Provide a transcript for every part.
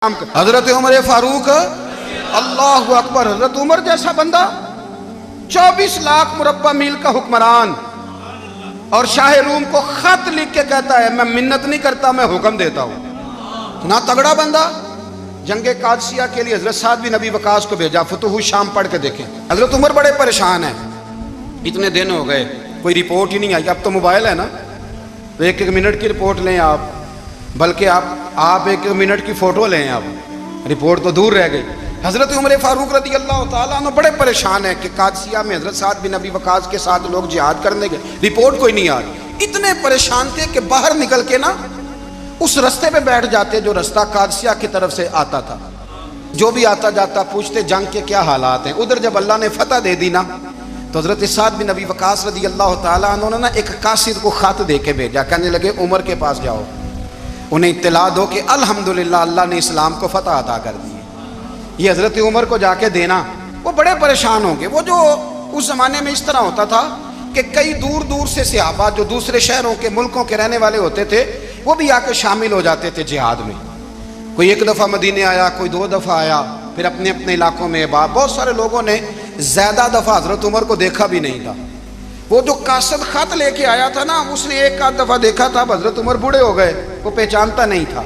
حضرت عمر فاروق اللہ اکبر، حضرت عمر جیسا بندہ 24 لاکھ مربع میل کا حکمران، اور شاہ روم کو خط لکھ کے کہتا ہے میں منت نہیں کرتا، میں حکم دیتا ہوں۔ اتنا تگڑا بندہ۔ جنگ قادسیہ کے لیے حضرت سعد بن ابی وقاص کو بھیجا، فتوح الشام پڑھ کے دیکھیں۔ حضرت عمر بڑے پریشان ہیں، اتنے دن ہو گئے کوئی رپورٹ ہی نہیں آئی۔ اب تو موبائل ہے نا، ایک ایک منٹ کی رپورٹ لیں آپ، بلکہ آپ ایک منٹ کی فوٹو لیں، آپ رپورٹ تو دور رہ گئی۔ حضرت عمر فاروق رضی اللہ تعالیٰ عنہ بڑے پریشان ہیں کہ قادسیہ میں حضرت سعد بن ابی وقاص کے ساتھ لوگ جہاد کرنے گئے، رپورٹ کوئی نہیں آ رہی۔ اتنے پریشان تھے کہ باہر نکل کے نا اس رستے پہ بیٹھ جاتے جو رستہ قادسیہ کی طرف سے آتا تھا، جو بھی آتا جاتا پوچھتے جنگ کے کیا حالات ہیں۔ ادھر جب اللہ نے فتح دے دی نا تو حضرت سعد بن ابی وقاص رضی اللہ تعالیٰ عنہ نے نا ایک قاصد کو خط دے کے بھیجا، کہنے لگے عمر کے پاس جاؤ، انہیں اطلاع دو کہ الحمدللہ اللہ نے اسلام کو فتح عطا کر دی ہے۔ یہ حضرت عمر کو جا کے دینا، وہ بڑے پریشان ہوں گے۔ وہ جو اس زمانے میں اس طرح ہوتا تھا کہ کئی دور دور سے صحابہ جو دوسرے شہروں کے ملکوں کے رہنے والے ہوتے تھے وہ بھی آ کے شامل ہو جاتے تھے جہاد میں۔ کوئی ایک دفعہ مدینے آیا، کوئی 2 دفعہ آیا، پھر اپنے اپنے علاقوں میں بہت سارے لوگوں نے زیادہ دفعہ حضرت عمر کو دیکھا بھی نہیں تھا۔ وہ جو قاصد خط لے کے آیا تھا نا، اس نے ایک آدھ دفعہ دیکھا تھا، حضرت عمر بوڑھے ہو گئے، وہ پہچانتا نہیں تھا۔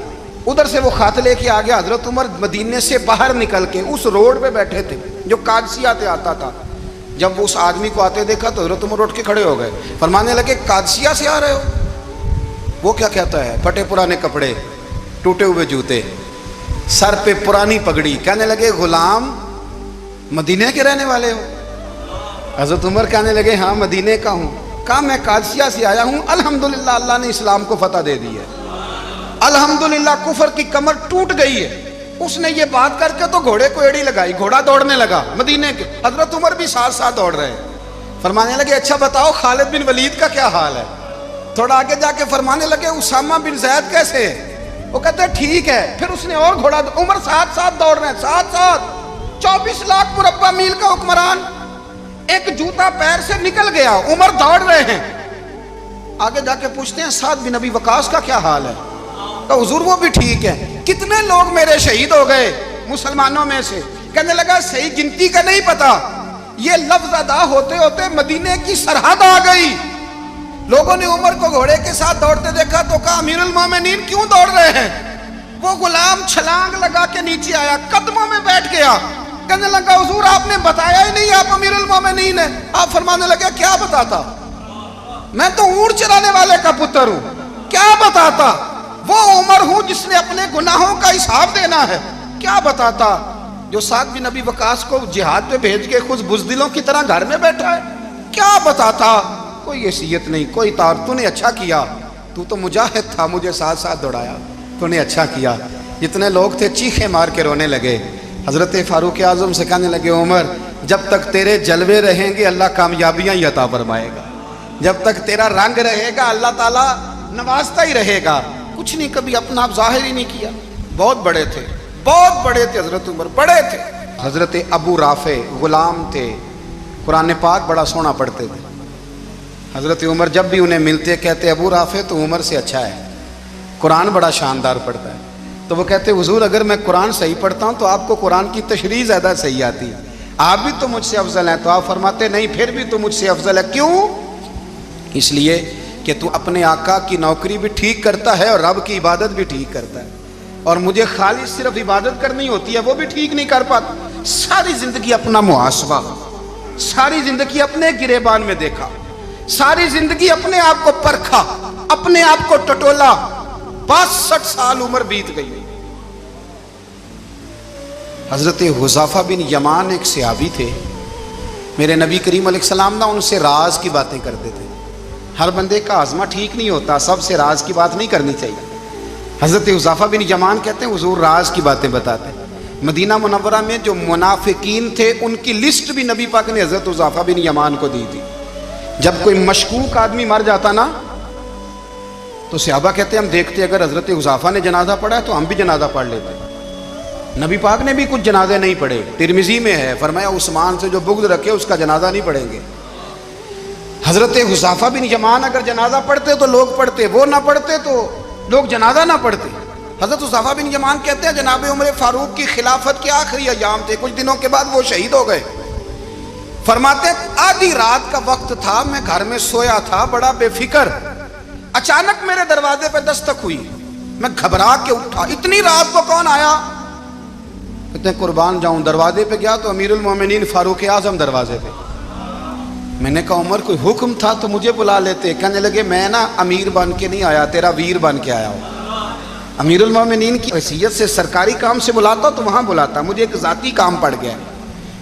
ادھر سے وہ خط لے کے آ گیا، حضرت عمر مدینے سے باہر نکل کے اس روڈ پہ بیٹھے تھے جو قادسیہ سے آتا تھا۔ جب وہ اس آدمی کو آتے دیکھا تو حضرت عمر اٹھ کے کھڑے ہو گئے، فرمانے لگے قادسیہ سے آ رہے ہو؟ وہ کیا کہتا ہے؟ پھٹے پرانے کپڑے، ٹوٹے ہوئے جوتے، سر پہ پرانی پگڑی، کہنے لگے غلام مدینے کے رہنے والے ہو؟ حضرت عمر کہنے لگے ہاں مدینے کا ہوں۔ کہا میں قادسیہ سے آیا ہوں، الحمدللہ اللہ نے اسلام کو فتح دے دی ہے، الحمدللہ کفر کی کمر ٹوٹ گئی ہے۔ اس نے یہ بات کر کے تو گھوڑے کو ایڑی لگائی، گھوڑا دوڑنے لگا مدینے کے، حضرت عمر بھی ساتھ ساتھ دوڑ رہے ہیں۔ فرمانے لگے اچھا بتاؤ خالد بن ولید کا کیا حال ہے؟ تھوڑا آگے جا کے فرمانے لگے اسامہ بن زید کیسے ہے؟ وہ کہتے ہیں ٹھیک ہے۔ پھر اس نے اور گھوڑا، عمر ساتھ ساتھ دوڑ رہے ہیں، ساتھ ساتھ 24 لاکھ مربع میل کا حکمران، ایک جوتا پیر سے نکل گیا، عمر دوڑ رہے ہیں۔ آگے جا کے پوچھتے ہیں سعد بن ابی وقاص کا کیا حال ہے؟ کہ حضور وہ بھی ٹھیک ہے۔ کتنے لوگ میرے شہید ہو گئے مسلمانوں میں سے؟ کہنے لگا صحیح گنتی کا نہیں پتا، یہ لفظ ادا ہوتے ہوتے مدینے کی سرحد آ گئی۔ لوگوں نے عمر کو گھوڑے کے ساتھ دوڑتے دیکھا تو کہا امیر المومنین کیوں دوڑ رہے ہیں؟ وہ غلام چھلانگ لگا کے نیچے آیا، قدموں میں بیٹھ گیا، کہنے لگا حضور آپ نے بتایا ہی نہیں آپ امیر المومنین ہیں۔ آپ فرمانے لگے کیا بتاتا؟ میں تو اونٹ چرانے والے کا پتر ہوں، کیا بتاتا؟ وہ عمر ہوں جس نے اپنے گناہوں کا حساب دینا ہے، کیا بتاتا؟ جو سعد بن ابی وقاص کو جہاد پہ بھیج کے خود بزدلوں کی طرح گھر میں بیٹھا ہے، کیا بتاتا؟ کوئی حیثیت نہیں، کوئی تار۔ تو نے اچھا کیا، تو تو مجاہد تھا، مجھے ساتھ ساتھ دوڑایا، تو نے اچھا کیا۔ جتنے لوگ تھے چیخیں مار کے رونے لگے۔ حضرت فاروق اعظم سے کہنے لگے عمر جب تک تیرے جلوے رہیں گے اللہ کامیابیاں ہی عطا فرمائے گا، جب تک تیرا رنگ رہے گا اللہ تعالیٰ نوازتا ہی رہے گا۔ کچھ نہیں کبھی اپنا آپ ظاہر ہی نہیں کیا۔ بہت بڑے تھے، بہت بڑے تھے حضرت عمر، بڑے تھے۔ حضرت ابو رافع غلام تھے، قرآن پاک بڑا سونا پڑھتے تھے۔ حضرت عمر جب بھی انہیں ملتے کہتے ابو رافع تو عمر سے اچھا ہے، قرآن بڑا شاندار پڑھتا ہے۔ تو وہ کہتے حضور اگر میں قرآن صحیح پڑھتا ہوں تو آپ کو قرآن کی تشریح زیادہ صحیح آتی ہے، آپ بھی تو مجھ سے افضل ہیں۔ تو آپ فرماتے نہیں پھر بھی تو مجھ سے افضل ہے۔ کیوں؟ اس لیے کہ تو اپنے آقا کی نوکری بھی ٹھیک کرتا ہے اور رب کی عبادت بھی ٹھیک کرتا ہے، اور مجھے خالی صرف عبادت کرنی ہوتی ہے وہ بھی ٹھیک نہیں کر پاتا۔ ساری زندگی اپنا محاسبہ، ساری زندگی اپنے گریبان میں دیکھا، ساری زندگی اپنے آپ کو پرکھا، اپنے آپ کو ٹٹولا۔ 62 سال عمر بیت گئی۔ حضرت حذیفہ بن یمان ایک صحابی تھے، میرے نبی کریم علیہ السلام نہ ان سے راز کی باتیں کرتے تھے۔ ہر بندے کا ہاضمہ ٹھیک نہیں ہوتا، سب سے راز کی بات نہیں کرنی چاہیے۔ حضرت حذیفہ بن یمان کہتے ہیں حضور راز کی باتیں بتاتے۔ مدینہ منورہ میں جو منافقین تھے ان کی لسٹ بھی نبی پاک نے حضرت حذیفہ بن یمان کو دی تھی۔ جب کوئی مشکوک آدمی مر جاتا نا تو صحابہ کہتے ہیں ہم دیکھتے اگر حضرت حذیفہ نے جنازہ پڑھا ہے تو ہم بھی جنازہ پڑھ لیتے۔ نبی پاک نے بھی کچھ جنازے نہیں پڑھے، ترمذی میں ہے، فرمایا عثمان سے جو بغض رکھے اس کا جنازہ نہیں پڑھیں گے۔ حضرت حذیفہ بن یمان اگر جنازہ پڑھتے تو لوگ پڑھتے، وہ نہ پڑھتے تو لوگ جنازہ نہ پڑھتے۔ حضرت حذیفہ بن یمان کہتے ہیں جناب عمر فاروق کی خلافت کے آخری ایام تھے، کچھ دنوں کے بعد وہ شہید ہو گئے۔ فرماتے ہیں آدھی رات کا وقت تھا، میں گھر میں سویا تھا بڑا بے فکر، اچانک میرے دروازے پہ دستک ہوئی، میں گھبرا کے اٹھا، اتنی رات کو کون آیا؟ کہتے ہیں قربان جاؤں، دروازے پہ گیا تو امیر المومنین فاروق اعظم دروازے پہ۔ میں نے کہا عمر کوئی حکم تھا تو مجھے بلا لیتے۔ کہنے لگے میں نا امیر بن کے نہیں آیا، تیرا ویر بن کے آیا ہوں۔ امیر المومنین کی حیثیت سے سرکاری کام سے بلاتا تو وہاں بلاتا، مجھے ایک ذاتی کام پڑ گیا۔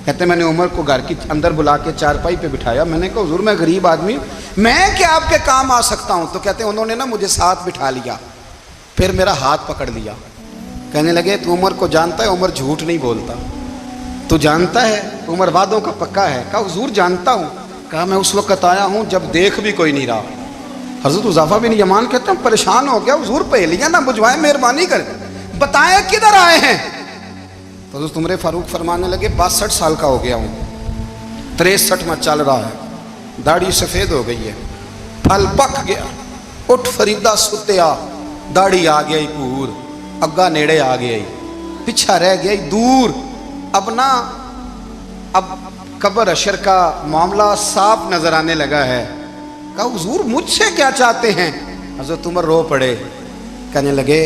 کہتے ہیں میں نے عمر کو گھر کی اندر بلا کے چارپائی پہ بٹھایا، میں نے کہا حضور میں غریب آدمی ہوں، میں کیا آپ کے کام آ سکتا ہوں؟ تو کہتے ہیں انہوں نے نا مجھے ساتھ بٹھا لیا، پھر میرا ہاتھ پکڑ لیا، کہنے لگے تو عمر کو جانتا ہے؟ عمر جھوٹ نہیں بولتا، تو جانتا ہے عمر وعدوں کا پکا ہے؟ کہا حضور جانتا ہوں۔ کہا میں اس وقت آیا ہوں جب دیکھ بھی کوئی نہیں رہا۔ حضرت حذیفہ بن یمان کہتے ہیں پریشان ہو گیا، حضور پہلیاں نہ بجھوائے، مہربانی کر بتائیں کدھر آئے ہیں؟ تو حضرت عمر فاروق فرمانے لگے 62 سال کا ہو گیا ہوں، 63 میں چل رہا ہے، داڑھی سفید ہو گئی ہے، پھل پک گیا، اٹھ فریدہ ستیا، داڑھی آ گئی پور، اگا نیڑے آ گئی، پچھا رہ گئی دور، اب قبر اشر کا معاملہ صاف نظر آنے لگا ہے۔ کہا حضور مجھ سے کیا چاہتے ہیں؟ حضرت عمر رو پڑے، کہنے لگے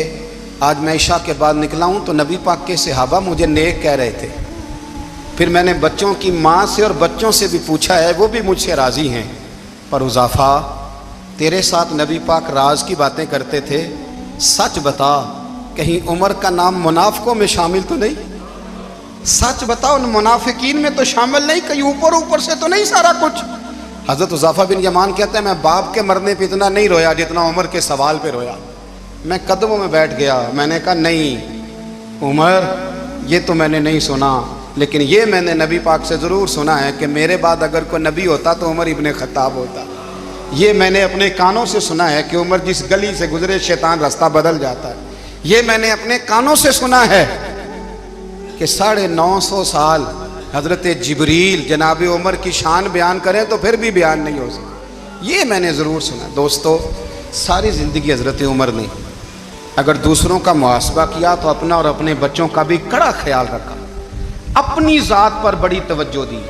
آج میں عشاء کے بعد نکلا ہوں تو نبی پاک کے صحابہ مجھے نیک کہہ رہے تھے، پھر میں نے بچوں کی ماں سے اور بچوں سے بھی پوچھا ہے، وہ بھی مجھ سے راضی ہیں، پر حذیفہ تیرے ساتھ نبی پاک راز کی باتیں کرتے تھے، سچ بتا کہیں عمر کا نام منافقوں میں شامل تو نہیں؟ سچ بتا ان منافقین میں تو شامل نہیں، کہیں اوپر سے تو نہیں سارا کچھ؟ حضرت حذیفہ بن یمان کہتے ہیں میں باپ کے مرنے پہ اتنا نہیں رویا جتنا عمر کے سوال پہ رویا۔ میں قدموں میں بیٹھ گیا، میں نے کہا نہیں عمر یہ تو میں نے نہیں سنا، لیکن یہ میں نے نبی پاک سے ضرور سنا ہے کہ میرے بعد اگر کوئی نبی ہوتا تو عمر ابن خطاب ہوتا۔ یہ میں نے اپنے کانوں سے سنا ہے کہ عمر جس گلی سے گزرے شیطان راستہ بدل جاتا ہے۔ یہ میں نے اپنے کانوں سے سنا ہے کہ 950 سال حضرت جبریل جناب عمر کی شان بیان کریں تو پھر بھی بیان نہیں ہو سکتا، یہ میں نے ضرور سنا۔ دوستو ساری زندگی حضرت عمر نے اگر دوسروں کا محاسبہ کیا تو اپنا اور اپنے بچوں کا بھی کڑا خیال رکھا، اپنی ذات پر بڑی توجہ دی۔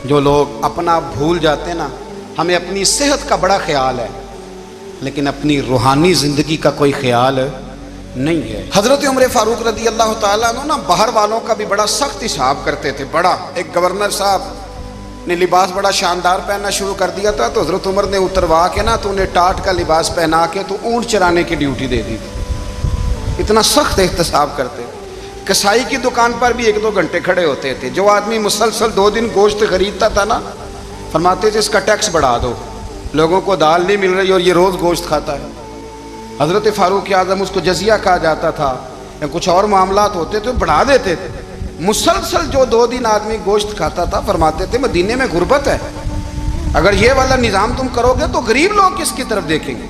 جو لوگ اپنا بھول جاتے ہیں نا، ہمیں اپنی صحت کا بڑا خیال ہے لیکن اپنی روحانی زندگی کا کوئی خیال نہیں ہے۔ حضرت عمر فاروق رضی اللہ تعالیٰ عنہ نا باہر والوں کا بھی بڑا سخت حساب کرتے تھے، بڑا۔ ایک گورنر صاحب نے لباس بڑا شاندار پہننا شروع کر دیا تھا تو حضرت عمر نے اتروا کے نا تو انہیں ٹاٹ کا لباس پہنا کے تو اونٹ چرانے کی ڈیوٹی دے دی تھی، اتنا سخت احتساب کرتے تھے۔ کسائی کی دکان پر بھی 1-2 گھنٹے کھڑے ہوتے تھے، جو آدمی مسلسل 2 دن گوشت خریدتا تھا نا فرماتے تھے اس کا ٹیکس بڑھا دو، لوگوں کو دال نہیں مل رہی اور یہ روز گوشت کھاتا ہے۔ حضرت فاروق اعظم اس کو جزیہ کہا جاتا تھا، یا کچھ اور معاملات ہوتے تو بڑھا دیتے تھے۔ مسلسل جو 2 دن آدمی گوشت کھاتا تھا فرماتے تھے مدینے میں غربت ہے، اگر یہ والا نظام تم کرو گے تو غریب لوگ کس کی طرف دیکھیں گے؟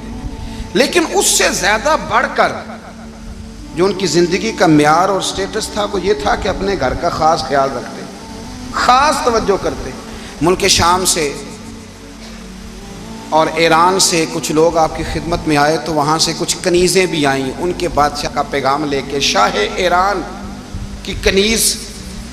لیکن اس سے زیادہ بڑھ کر جو ان کی زندگی کا معیار اور سٹیٹس تھا وہ یہ تھا کہ اپنے گھر کا خاص خیال رکھتے، خاص توجہ کرتے۔ ملک شام سے اور ایران سے کچھ لوگ آپ کی خدمت میں آئے تو وہاں سے کچھ کنیزیں بھی آئیں، ان کے بادشاہ کا پیغام لے کے۔ شاہ ایران کی کنیز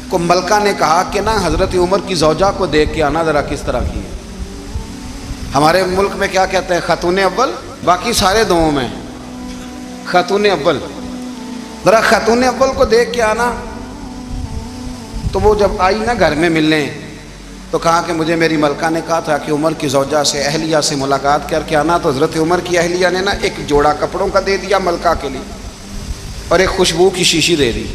کو ملکہ نے کہا کہ نا حضرت عمر کی زوجہ کو دیکھ کے آنا ذرا کس طرح کی ہے۔ ہمارے ملک میں کیا کہتے ہیں خاتون اول، باقی سارے دونوں میں خاتون اول، ذرا خاتون اول کو دیکھ کے آنا۔ تو وہ جب آئی نا گھر میں ملنے تو کہا کہ مجھے میری ملکہ نے کہا تھا کہ عمر کی زوجہ سے اہلیہ سے ملاقات کر کے آنا، تو حضرت عمر کی اہلیہ نے نا ایک جوڑا کپڑوں کا دے دیا ملکہ کے لیے اور ایک خوشبو کی شیشی دے دی۔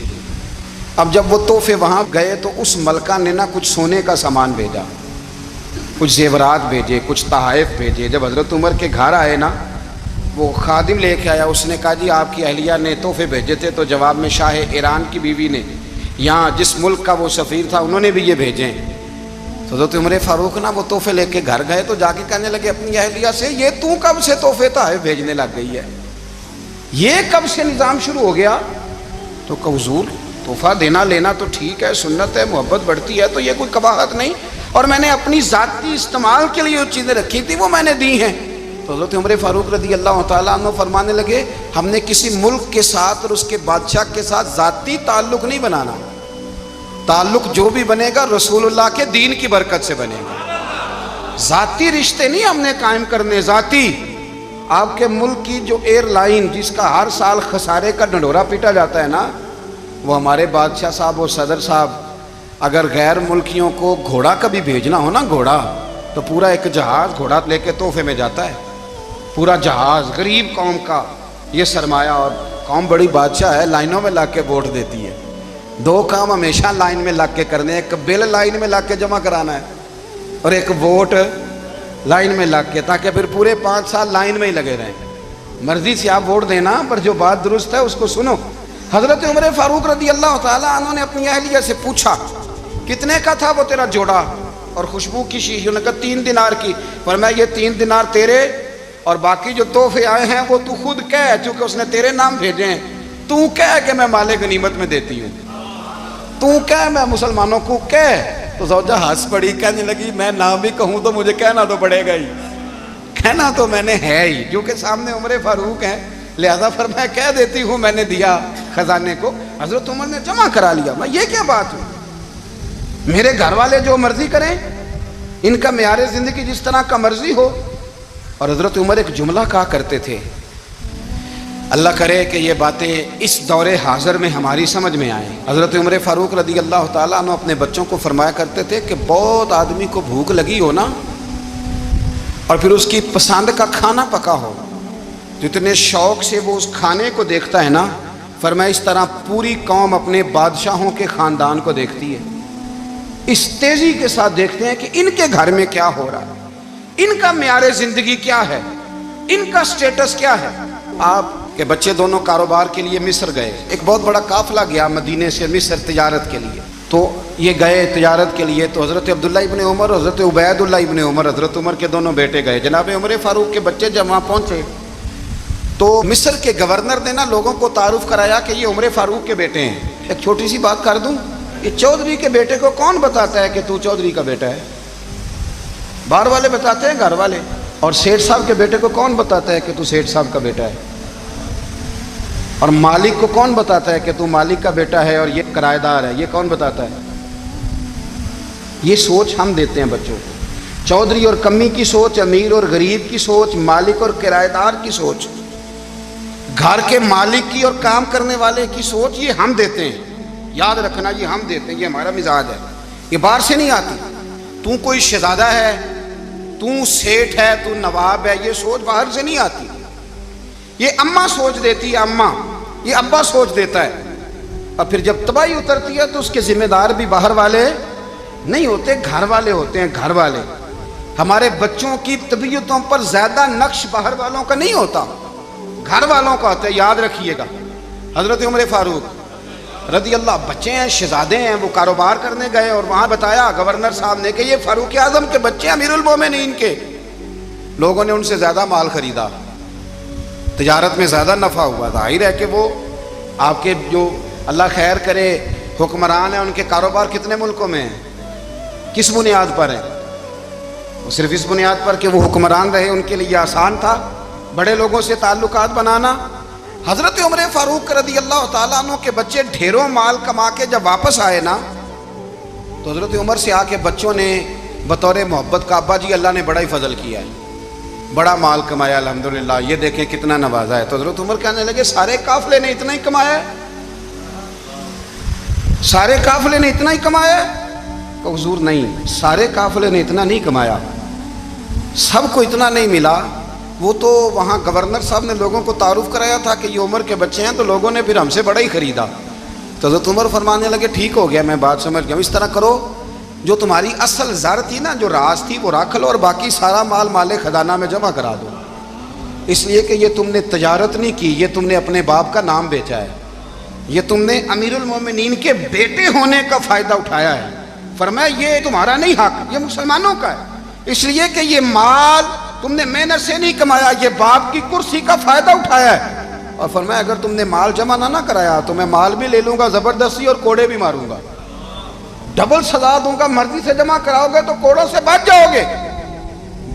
اب جب وہ تحفے وہاں گئے تو اس ملکہ نے نا کچھ سونے کا سامان بھیجا، کچھ زیورات بھیجے، کچھ تحائف بھیجے۔ جب حضرت عمر کے گھر آئے نا وہ خادم لے کے آیا، اس نے کہا جی آپ کی اہلیہ نے تحفے بھیجے تھے، تو جواب میں شاہ ایران کی بیوی نے یہاں جس ملک کا وہ سفیر تھا انہوں نے بھی یہ بھیجے۔ تو حضرت عمر فاروق نا وہ تحفے لے کے گھر گئے تو جا کے کہنے لگے اپنی اہلیہ سے یہ تو کب سے تحفے تحائف بھیجنے لگ گئی ہے، یہ کب سے نظام شروع ہو گیا؟ تو کہ حضور تحفہ دینا لینا تو ٹھیک ہے، سنت ہے، محبت بڑھتی ہے، تو یہ کوئی قباحت نہیں، اور میں نے اپنی ذاتی استعمال کے لیے جو چیزیں رکھی تھی وہ میں نے دی ہیں۔ تو حضرت عمر فاروق رضی اللہ تعالیٰ عنہ فرمانے لگے ہم نے کسی ملک کے ساتھ اور اس کے بادشاہ کے ساتھ ذاتی تعلق نہیں بنانا، تعلق جو بھی بنے گا رسول اللہ کے دین کی برکت سے بنے گا، ذاتی رشتے نہیں ہم نے قائم کرنے، ذاتی۔ آپ کے ملک کی جو ایئر لائن جس کا ہر سال خسارے کا ڈنڈورا پیٹا جاتا ہے نا، وہ ہمارے بادشاہ صاحب اور صدر صاحب اگر غیر ملکیوں کو گھوڑا کبھی بھیجنا ہو نا، گھوڑا، تو پورا ایک جہاز گھوڑا لے کے تحفے میں جاتا ہے، پورا جہاز غریب قوم کا یہ سرمایہ، اور قوم بڑی بادشاہ ہے، لائنوں میں لگ کے ووٹ دیتی ہے، دو کام ہمیشہ لائن میں لگ کے کرنے، ایک بل لائن میں لگ کے جمع کرانا ہے اور ایک ووٹ لائن میں لگ کے، تاکہ پھر پورے 5 سال لائن میں ہی لگے رہیں۔ مرضی سے آپ ووٹ دینا، پر جو بات درست ہے اس کو سنو۔ حضرت عمر فاروق رضی اللہ تعالیٰ عنہ نے اپنی اہلیہ سے پوچھا کتنے کا تھا وہ تیرا جوڑا اور خوشبو کی شیشی؟ انہوں نے کہا 3 دینار کی۔ فرمایا یہ 3 دینار تیرے اور باقی جو تحفے آئے ہیں وہ تو خود کہہ، چونکہ اس نے تیرے نام بھیجے ہیں، تو کہہ کہ میں مال غنیمت میں دیتی ہوں، تو کہہ میں مسلمانوں کو کہہ۔ تو زوجہ ہنس پڑی، کہنے لگی میں نہ بھی کہوں تو مجھے کہنا تو پڑے گا ہی، کہنا تو میں نے ہے ہی، کیونکہ سامنے عمر فاروق ہیں، لہذا فرمایا کہہ دیتی ہوں میں نے دیا خزانے کو۔ حضرت عمر نے جمع کرا لیا۔ میں یہ کیا بات ہوئی، میرے گھر والے جو مرضی کریں، ان کا معیار زندگی جس طرح کا مرضی ہو۔ اور حضرت عمر ایک جملہ کہا کرتے تھے، اللہ کرے کہ یہ باتیں اس دور حاضر میں ہماری سمجھ میں آئیں۔ حضرت عمر فاروق رضی اللہ تعالیٰ عنہ اپنے بچوں کو فرمایا کرتے تھے کہ بہت آدمی کو بھوک لگی ہو نا، اور پھر اس کی پسند کا کھانا پکا ہو، جتنے شوق سے وہ اس کھانے کو دیکھتا ہے نا، فرمایا اس طرح پوری قوم اپنے بادشاہوں کے خاندان کو دیکھتی ہے، اس تیزی کے ساتھ دیکھتے ہیں کہ ان کے گھر میں کیا ہو رہا ہے، ان کا معیار زندگی کیا ہے، ان کا سٹیٹس کیا ہے۔ آپ کے بچے دونوں کاروبار کے لیے مصر گئے، ایک بہت بڑا قافلہ گیا مدینے سے مصر تجارت کے لیے، تو یہ گئے تجارت کے لیے، تو حضرت عبداللہ ابن عمر، حضرت عبید اللہ ابن عمر، حضرت عمر کے دونوں بیٹے گئے۔ جناب عمر فاروق کے بچے جب وہاں پہنچے تو مصر کے گورنر نے نا لوگوں کو تعارف کرایا کہ یہ عمر فاروق کے بیٹے ہیں۔ ایک چھوٹی سی بات کر دوں، یہ چودھری کے بیٹے کو کون بتاتا ہے کہ تو چودھری کا بیٹا ہے؟ باہر والے بتاتے ہیں، گھر والے۔ اور سیٹھ صاحب کے بیٹے کو کون بتاتا ہے کہ تو سیٹھ صاحب کا بیٹا ہے؟ اور مالک کو کون بتاتا ہے کہ تو مالک کا بیٹا ہے اور یہ کرایہ دار ہے؟ یہ کون بتاتا ہے؟ یہ سوچ ہم دیتے ہیں بچوں کو، چودھری اور کمی کی سوچ، امیر اور غریب کی سوچ، مالک اور کرایہ دار کی سوچ، گھر کے مالک کی اور کام کرنے والے کی سوچ، یہ ہم دیتے ہیں۔ یاد رکھنا، یہ ہم دیتے ہیں، یہ ہمارا مزاج ہے، یہ باہر سے نہیں آتی۔ تو کوئی شہزادہ ہے، تو سیٹھ ہے، تو نواب ہے، یہ سوچ باہر سے نہیں آتی، یہ اماں سوچ دیتی ہے، اماں، یہ ابا سوچ دیتا ہے۔ اور پھر جب تباہی اترتی ہے تو اس کے ذمہ دار بھی باہر والے نہیں ہوتے، گھر والے ہوتے ہیں، گھر والے۔ ہمارے بچوں کی طبیعتوں پر زیادہ نقش باہر والوں کا نہیں ہوتا، گھر والوں کا ہوتا ہے، یاد رکھیے گا۔ حضرت عمر فاروق رضی اللہ، بچے ہیں، شہزادے ہیں، وہ کاروبار کرنے گئے اور وہاں بتایا گورنر صاحب نے کہ یہ فاروق اعظم کے بچے امیر المومنین کے۔ لوگوں نے ان سے زیادہ مال خریدا، تجارت میں زیادہ نفع ہوا، ظاہر ہے کہ وہ آپ کے جو اللہ خیر کرے حکمران ہیں، ان کے کاروبار کتنے ملکوں میں ہیں، کس بنیاد پر ہیں؟ وہ صرف اس بنیاد پر کہ وہ حکمران رہے، ان کے لیے آسان تھا بڑے لوگوں سے تعلقات بنانا۔ حضرت عمر فاروق رضی اللہ تعالیٰ عنہ کے بچے ڈھیروں مال کما کے جب واپس آئے نا، تو حضرت عمر سے آ کے بچوں نے بطور محبت کا، ابا جی اللہ نے بڑا ہی فضل کیا ہے، بڑا مال کمایا الحمدللہ، یہ دیکھیں کتنا نوازا ہے۔ تو حضرت عمر کہنے لگے سارے قافلے نے اتنا ہی کمایا ہے، سارے قافلے نے اتنا ہی کمایا ہے؟ کہ حضور نہیں، سارے قافلے نے اتنا نہیں کمایا، سب کو اتنا نہیں ملا۔ وہ تو وہاں گورنر صاحب نے لوگوں کو تعارف کرایا تھا کہ یہ عمر کے بچے ہیں، تو لوگوں نے پھر ہم سے بڑا ہی خریدا۔ تو حضرت عمر فرمانے لگے ٹھیک ہو گیا، میں بات سمجھ گیا، اس طرح کرو، جو تمہاری اصل زر تھی نا، جو راز تھی، وہ رکھ لو اور باقی سارا مال مال خزانہ میں جمع کرا دو، اس لیے کہ یہ تم نے تجارت نہیں کی، یہ تم نے اپنے باپ کا نام بیچا ہے، یہ تم نے امیر المومنین کے بیٹے ہونے کا فائدہ اٹھایا ہے۔ فرمایا یہ تمہارا نہیں حق، یہ مسلمانوں کا ہے، اس لیے کہ یہ مال تم نے محنت سے نہیں کمایا، یہ باپ کی کرسی کا فائدہ اٹھایا ہے۔ اور فرمایا اگر تم نے مال جمع نہ کرایا تو میں مال بھی لے لوں گا زبردستی اور کوڑے بھی ماروں گا، ڈبل سزا دوں گا، مرضی سے جمع کراؤ گے تو کوڑوں سے بچ جاؤ گے،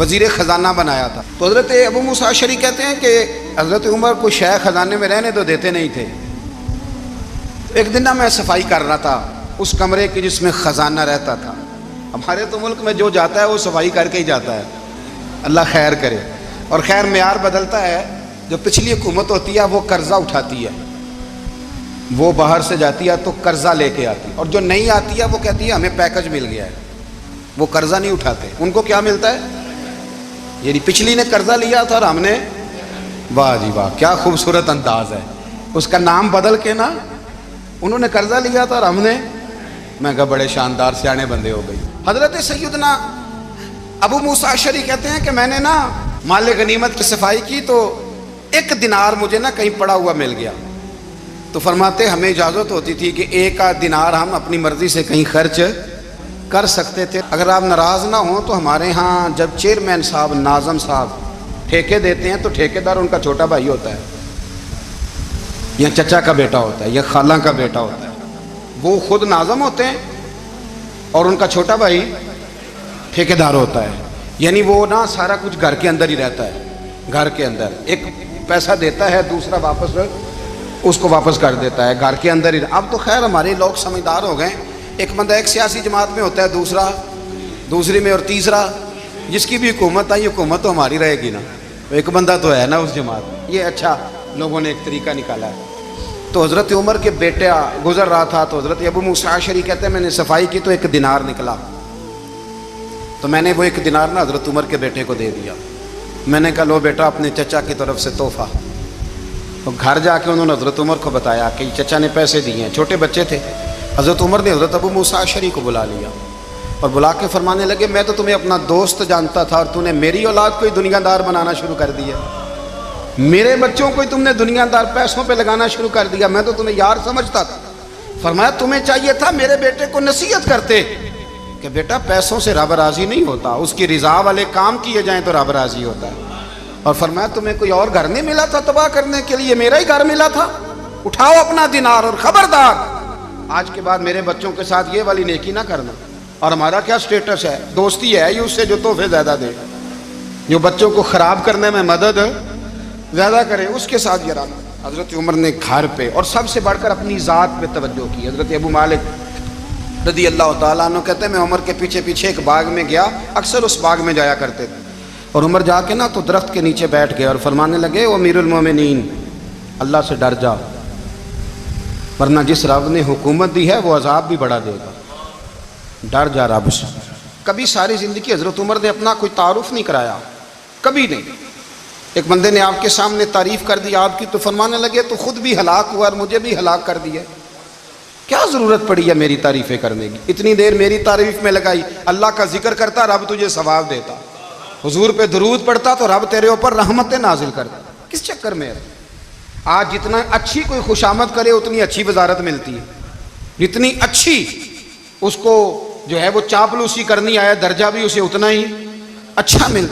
وزیر خزانہ بنایا تھا. تو حضرت ابو موسیٰ اشعری کہتے ہیں کہ حضرت عمر کو شیخ خزانے میں رہنے تو دیتے نہیں تھے. ایک دن میں صفائی کر رہا تھا اس کمرے کی جس میں خزانہ رہتا تھا. ہمارے تو ملک میں جو جاتا ہے وہ صفائی کر کے ہی جاتا ہے, اللہ خیر کرے. اور خیر معیار بدلتا ہے. جو پچھلی حکومت ہوتی ہے وہ قرضہ اٹھاتی ہے, وہ باہر سے جاتی ہے تو قرضہ لے کے آتی ہے, اور جو نہیں آتی ہے وہ کہتی ہے ہمیں پیکج مل گیا ہے. وہ قرضہ نہیں اٹھاتے. ان کو کیا ملتا ہے؟ یعنی پچھلی نے قرضہ لیا تھا اور ہم نے, واہ جی واہ کیا خوبصورت انداز ہے. اس کا نام بدل کے نا, انہوں نے قرضہ لیا تھا اور ہم نے, میں کہا بڑے شاندار سیانے بندے ہو گئی. حضرت سیدنا ابو موسیٰ اشعری کہتے ہیں کہ میں نے نا مال غنیمت کی صفائی کی تو 1 دینار مجھے نا کہیں پڑا ہوا مل گیا. تو فرماتے ہمیں اجازت ہوتی تھی کہ 1 دینار ہم اپنی مرضی سے کہیں خرچ کر سکتے تھے. اگر آپ ناراض نہ ہوں تو ہمارے ہاں جب چیئرمین صاحب, ناظم صاحب ٹھیکے دیتے ہیں تو ٹھیکیدار ان کا چھوٹا بھائی ہوتا ہے, یا چچا کا بیٹا ہوتا ہے, یا خالہ کا بیٹا ہوتا ہے. وہ خود ناظم ہوتے ہیں اور ان کا چھوٹا بھائی ٹھیکیدار ہوتا ہے. یعنی وہ نا سارا کچھ گھر کے اندر ہی رہتا ہے. گھر کے اندر ایک پیسہ دیتا ہے, دوسرا واپس اس کو واپس کر دیتا ہے, گھر کے اندر ہی. اب تو خیر ہمارے لوگ سمجھدار ہو گئے. ایک بندہ ایک سیاسی جماعت میں ہوتا ہے, دوسرا دوسری میں, اور تیسرا جس کی بھی حکومت آئی حکومت تو ہماری رہے گی نا, ایک بندہ تو ہے نا اس جماعت میں. یہ اچھا لوگوں نے ایک طریقہ نکالا ہے. تو حضرت عمر کے بیٹا گزر رہا تھا تو حضرت ابو موسیٰ اشعری کہتے ہیں میں نے صفائی کی تو 1 دینار نکلا. تو میں نے وہ 1 دینار نا حضرت عمر کے بیٹے کو دے دیا. میں نے کہا لو بیٹا اپنے چچا کی طرف سے تحفہ. تو گھر جا کے انہوں نے حضرت عمر کو بتایا کہ چچا نے پیسے دیے ہیں. چھوٹے بچے تھے. حضرت عمر نے حضرت ابو موسیٰ اشعری کو بلا لیا اور بلا کے فرمانے لگے میں تو تمہیں اپنا دوست جانتا تھا اور تو نے میری اولاد کو ہی دنیا دار بنانا شروع کر دیا. میرے بچوں کو ہی تم نے دنیا دار پیسوں پہ لگانا شروع کر دیا. میں تو تمہیں یار سمجھتا تھا. فرمایا تمہیں چاہیے تھا میرے بیٹے کو نصیحت کرتے کہ بیٹا پیسوں سے رب راضی نہیں ہوتا, اس کی رضا والے کام کیے جائیں تو رب راضی ہوتا ہے. اور فرمایا تمہیں کوئی اور گھر نہیں ملا تھا تباہ کرنے کے لیے, میرا ہی گھر ملا تھا. اٹھاؤ اپنا دینار اور خبردار آج کے بعد میرے بچوں کے ساتھ یہ والی نیکی نہ کرنا. اور ہمارا کیا سٹیٹس ہے؟ دوستی ہے یہ اس سے جو تحفے زیادہ دے, جو بچوں کو خراب کرنے میں مدد زیادہ کرے اس کے ساتھ یہ رہنا. حضرت عمر نے گھر پہ اور سب سے بڑھ کر اپنی ذات پہ توجہ کی. حضرت ابو مالک رضی اللہ تعالیٰ عنہ کہتے ہیں میں عمر کے پیچھے پیچھے ایک باغ میں گیا, اکثر اس باغ میں جایا کرتے تھے. اور عمر جا کے نا تو درخت کے نیچے بیٹھ گئے اور فرمانے لگے او امیر المومنین اللہ سے ڈر جا, ورنہ جس رب نے حکومت دی ہے وہ عذاب بھی بڑھا دے گا. ڈر جا رب سے. کبھی ساری زندگی حضرت عمر نے اپنا کوئی تعارف نہیں کرایا, کبھی نہیں. ایک بندے نے آپ کے سامنے تعریف کر دی آپ کی تو فرمانے لگے تو خود بھی ہلاک ہوا اور مجھے بھی ہلاک کر دیا. کیا ضرورت پڑی ہے میری تعریفیں کرنے کی؟ اتنی دیر میری تعریف میں لگائی. اللہ کا ذکر کرتا رب تجھے ثواب دیتا, حضور پہ درود پڑھتا تو رب تیرے اوپر رحمتیں نازل کرتا. کس چکر میں ہے؟ آج جتنا اچھی کوئی خوشامد کرے اتنی اچھی وزارت ملتی ہے, جتنی اچھی اس کو جو ہے وہ چاپلوسی کرنی آیا درجہ بھی اسے اتنا ہی اچھا ملتا.